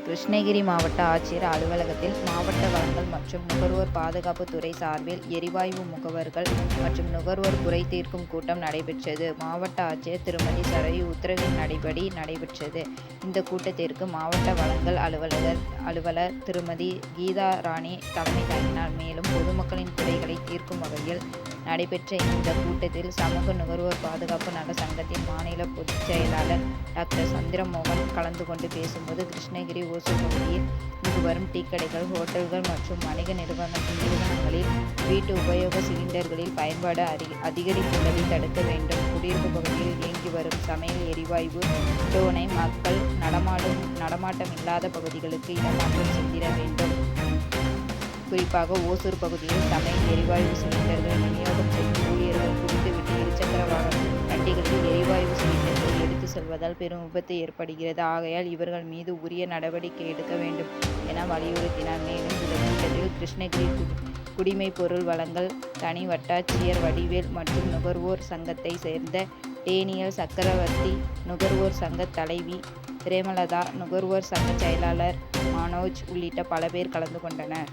கிருஷ்ணகிரி மாவட்ட ஆட்சியர் அலுவலகத்தில் மாவட்ட வழங்கல் மற்றும் நுகர்வோர் பாதுகாப்பு துறை சார்பில் எரிவாயு முகவர்கள் மற்றும் நுகர்வோர் குறை தீர்க்கும் கூட்டம் நடைபெற்றது. மாவட்ட ஆட்சியர் திருமதி சரயு உத்தரவின்படி நடைபெற்றது. இந்த கூட்டத்திற்கு மாவட்ட வழங்கல் அலுவலர் திருமதி கீதா ராணி தலைமை தாங்கினார். மேலும் பொதுமக்களின் குறைகளை தீர்க்கும் வகையில் நடைபெற்ற இந்த கூட்டத்தில் சமூக நுகர்வோர் பாதுகாப்பு நல சங்கத்தின் மாநில பொதுச் செயலாளர் டாக்டர் சந்திரமோகன் கலந்து கொண்டு பேசும்போது, கிருஷ்ணகிரி ஓசூர் பகுதியில் இங்கு வரும் டீக்கடைகள், ஹோட்டல்கள் மற்றும் வணிக நிறுவனங்களில் வீட்டு உபயோக சிலிண்டர்களில் பயன்பாடு அதிகரித்துள்ளதை தடுக்க வேண்டும். குடியிருப்பு பகுதியில் இயங்கி வரும் சமையல் எரிவாயு குடோனை மக்கள் நடமாட்டமில்லாத பகுதிகளுக்கு இடமாற்றம் செய்திட வேண்டும். குறிப்பாக ஓசூர் பகுதியில் சமையல் எரிவாயு சிலிண்டர்கள் விநியோகம் செய்யும் ஊழியர்கள் குடித்துவிட்டு இருசக்கர வண்டிகளில் எரிவாயு சிலிண்டர்கள் எடுத்து செல்வதால் பெரும் விபத்து ஏற்படுகிறது. ஆகையால் இவர்கள் மீது உரிய நடவடிக்கை எடுக்க வேண்டும் என வலியுறுத்தினார். மேலும் இந்த கூட்டத்தில் கிருஷ்ணகிரி குடிமைப் பொருள் வழங்கல் தனி வட்டாட்சியர் வடிவேல் மற்றும் நுகர்வோர் சங்கத்தை சேர்ந்த டேனியல் சக்கரவர்த்தி, நுகர்வோர் சங்க தலைவி பிரேமலதா, நுகர்வோர் சங்க செயலாளர் மனோஜ் உள்ளிட்ட பல பேர் கலந்து கொண்டனர்.